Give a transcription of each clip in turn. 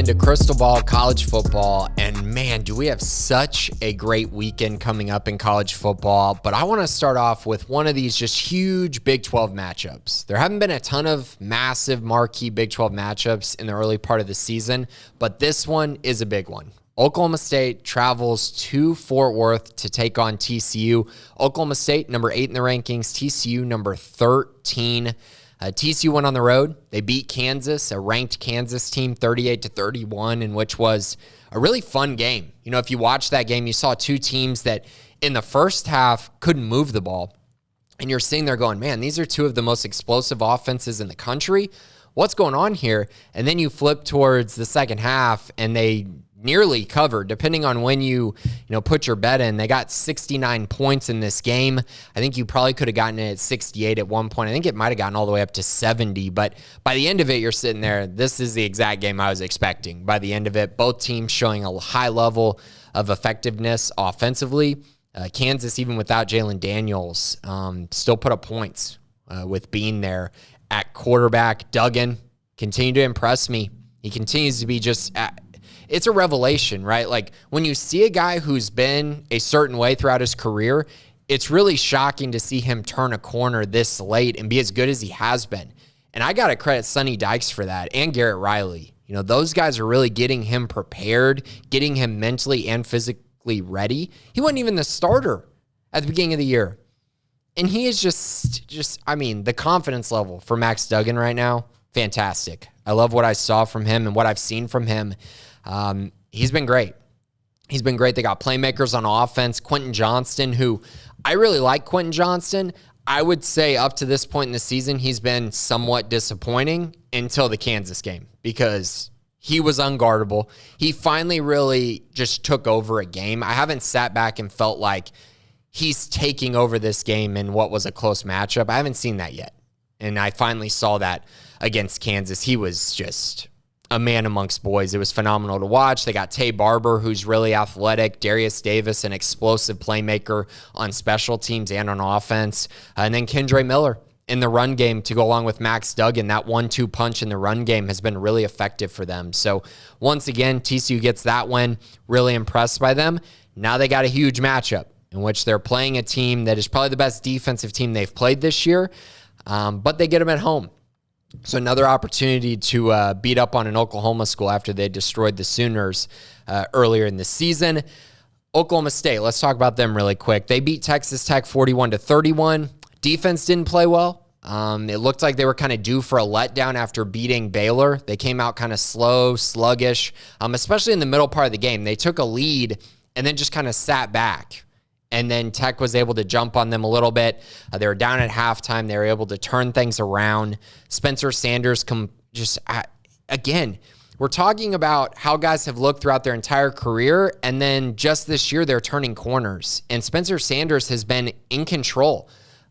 into Crystal Ball College Football, and man, do we have such a great weekend coming up in college football. But I want to start off with one of these just huge Big 12 matchups. There haven't been a ton of massive marquee Big 12 matchups in the early part of the season, but this one is a big one. Oklahoma State travels to Fort Worth to take on TCU. Oklahoma State, number 8 in the rankings. TCU, number 13. TCU went on the road. They beat Kansas, a ranked Kansas team, 38-31, in which was a really fun game. You know, if you watched that game, you saw two teams that in the first half couldn't move the ball. And you're sitting there going, man, these are two of the most explosive offenses in the country. What's going on here? And then you flip towards the second half, and they nearly covered, depending on when you put your bet in. They got 69 points in this game. I think you probably could have gotten it at 68 at one point. I think it might have gotten all the way up to 70, but by the end of it, you're sitting there, this is the exact game I was expecting. By the end of it, both teams showing a high level of effectiveness offensively. Kansas, even without Jalen Daniels, still put up points with being there at quarterback. Duggan continued to impress me. He continues to be just... it's a revelation, right? Like when you see a guy who's been a certain way throughout his career, it's really shocking to see him turn a corner this late and be as good as he has been. And I got to credit Sonny Dykes for that, and Garrett Riley. You know, those guys are really getting him prepared, getting him mentally and physically ready. He wasn't even the starter at the beginning of the year. And he is just I mean, the confidence level for Max Duggan right now, fantastic. I love what I saw from him and what I've seen from him. He's been great. He's been great. They got playmakers on offense. Quentin Johnston, who I really like Quentin Johnston. I would say up to this point in the season, he's been somewhat disappointing until the Kansas game because he was unguardable. He finally really just took over a game. I haven't sat back and felt like he's taking over this game in what was a close matchup. I haven't seen that yet. And I finally saw that against Kansas. He was just a man amongst boys. It was phenomenal to watch. They got Tay Barber, who's really athletic, Darius Davis, an explosive playmaker on special teams and on offense, and then Kendre Miller in the run game to go along with Max Duggan. That 1-2 punch in the run game has been really effective for them. So once again, TCU gets that win. Really impressed by them. Now they got a huge matchup in which they're playing a team that is probably the best defensive team they've played this year, but they get them at home. So another opportunity to beat up on an Oklahoma school after they destroyed the Sooners earlier in the season. Oklahoma State, let's talk about them really quick. They beat Texas Tech 41-31. Defense didn't play well. It looked like they were kind of due for a letdown after beating Baylor. They came out kind of slow, sluggish, especially in the middle part of the game. They took a lead and then just kind of sat back. And then Tech was able to jump on them a little bit. They were down at halftime. They were able to turn things around. Spencer Sanders, again, we're talking about how guys have looked throughout their entire career, and then just this year they're turning corners. And Spencer Sanders has been in control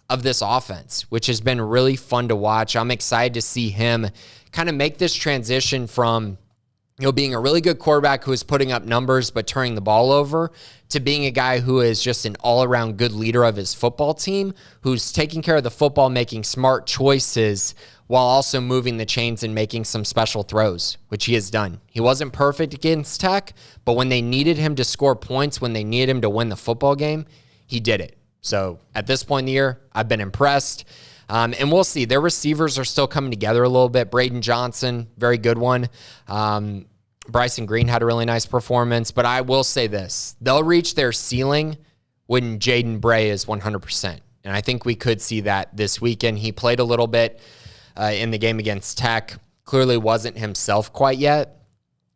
of this offense, which has been really fun to watch. I'm excited to see him kind of make this transition from being a really good quarterback who is putting up numbers but turning the ball over to being a guy who is just an all-around good leader of his football team, who's taking care of the football, making smart choices while also moving the chains and making some special throws, which he has done. He wasn't perfect against Tech, but when they needed him to score points, when they needed him to win the football game, he did it. So at this point in the year, I've been impressed. And we'll see. Their receivers are still coming together a little bit. Braden Johnson, very good one. Bryson Green had a really nice performance. But I will say this. They'll reach their ceiling when Jaden Bray is 100%. And I think we could see that this weekend. He played a little bit in the game against Tech. Clearly wasn't himself quite yet.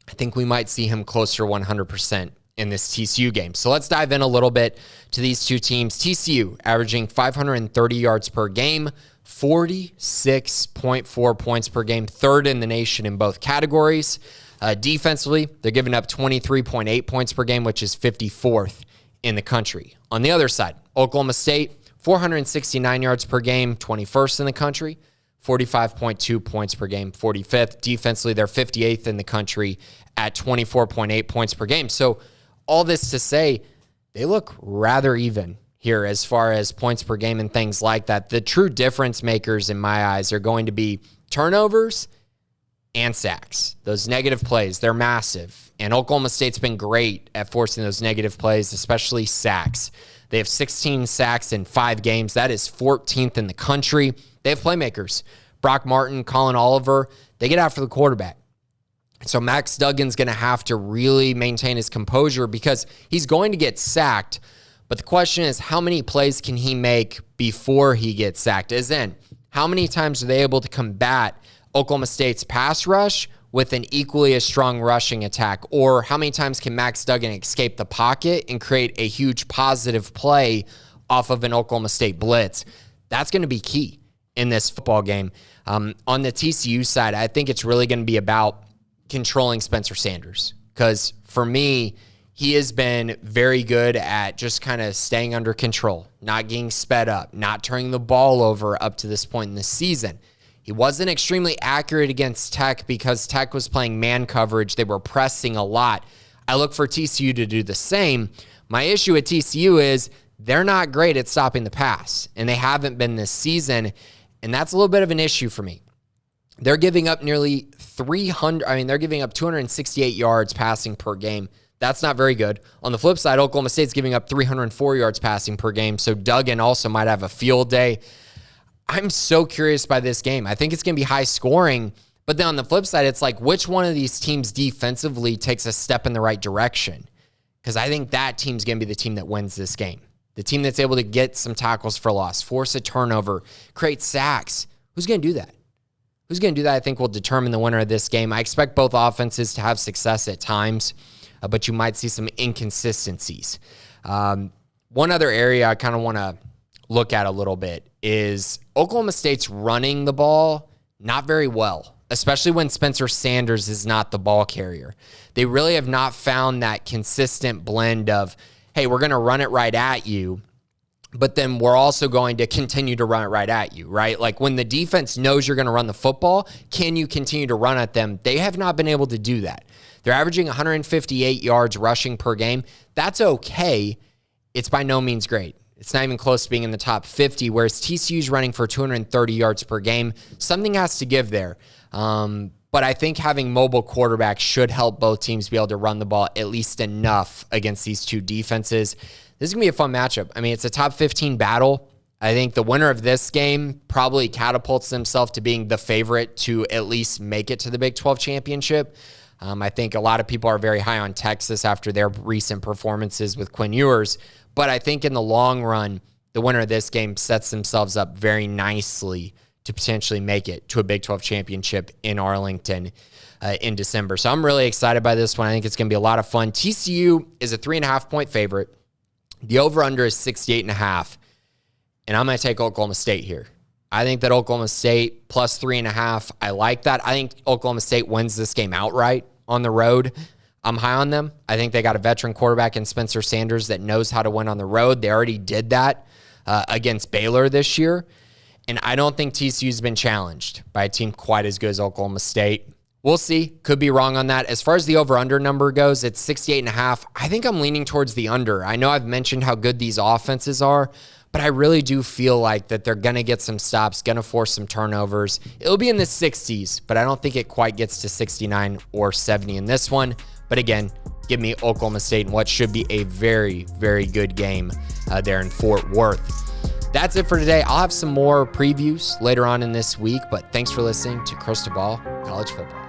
I think we might see him closer to 100% in this TCU game. So let's dive in a little bit to these two teams. TCU averaging 530 yards per game, 46.4 points per game, third in the nation in both categories. Defensively, they're giving up 23.8 points per game, which is 54th in the country. On the other side, Oklahoma State, 469 yards per game, 21st in the country, 45.2 points per game, 45th. Defensively, they're 58th in the country at 24.8 points per game. So all this to say, they look rather even here as far as points per game and things like that. The true difference makers in my eyes are going to be turnovers and sacks. Those negative plays, they're massive. And Oklahoma State's been great at forcing those negative plays, especially sacks. They have 16 sacks in 5 games. That is 14th in the country. They have playmakers. Brock Martin, Colin Oliver, they get after the quarterback. So Max Duggan's going to have to really maintain his composure because he's going to get sacked. But the question is, how many plays can he make before he gets sacked? As in, how many times are they able to combat Oklahoma State's pass rush with an equally as strong rushing attack? Or how many times can Max Duggan escape the pocket and create a huge positive play off of an Oklahoma State blitz? That's going to be key in this football game. On the TCU side, I think it's really going to be about controlling Spencer Sanders, because for me, he has been very good at just kind of staying under control, not getting sped up, not turning the ball over up to this point in the season. He wasn't extremely accurate against Tech because Tech was playing man coverage. They were pressing a lot. I look for TCU to do the same. My issue at TCU is they're not great at stopping the pass, and they haven't been this season, and that's a little bit of an issue for me. They're giving up nearly 268 yards passing per game. That's not very good. On the flip side, Oklahoma State's giving up 304 yards passing per game, so Duggan also might have a field day. I'm so curious by this game. I think it's going to be high scoring, but then on the flip side, it's like, which one of these teams defensively takes a step in the right direction? Because I think that team's going to be the team that wins this game. The team that's able to get some tackles for loss, force a turnover, create sacks. Who's going to do that? Who's going to do that, I think, will determine the winner of this game. I expect both offenses to have success at times, but you might see some inconsistencies. One other area I kind of want to look at a little bit is Oklahoma State's running the ball not very well, especially when Spencer Sanders is not the ball carrier. They really have not found that consistent blend of, hey, we're going to run it right at you, but then we're also going to continue to run it right at you, right? Like when the defense knows you're going to run the football, can you continue to run at them? They have not been able to do that. They're averaging 158 yards rushing per game. That's okay. It's by no means great. It's not even close to being in the top 50, whereas TCU's running for 230 yards per game. Something has to give there. But I think having mobile quarterbacks should help both teams be able to run the ball at least enough against these two defenses. This is going to be a fun matchup. I mean, it's a top 15 battle. I think the winner of this game probably catapults themselves to being the favorite to at least make it to the Big 12 championship. I think a lot of people are very high on Texas after their recent performances with Quinn Ewers. But I think in the long run, the winner of this game sets themselves up very nicely to potentially make it to a Big 12 championship in Arlington in December. So I'm really excited by this one. I think it's going to be a lot of fun. TCU is a 3.5-point favorite. The over-under is 68.5, and I'm going to take Oklahoma State here. I think that Oklahoma State plus 3.5, I like that. I think Oklahoma State wins this game outright on the road. I'm high on them. I think they got a veteran quarterback in Spencer Sanders that knows how to win on the road. They already did that against Baylor this year, and I don't think TCU's been challenged by a team quite as good as Oklahoma State. We'll see. Could be wrong on that. As far as the over-under number goes, it's 68.5. I think I'm leaning towards the under. I know I've mentioned how good these offenses are, but I really do feel like that they're going to get some stops, going to force some turnovers. It'll be in the 60s, but I don't think it quite gets to 69 or 70 in this one. But again, give me Oklahoma State in what should be a very, very good game there in Fort Worth. That's it for today. I'll have some more previews later on in this week, but thanks for listening to Crystal Ball College Football.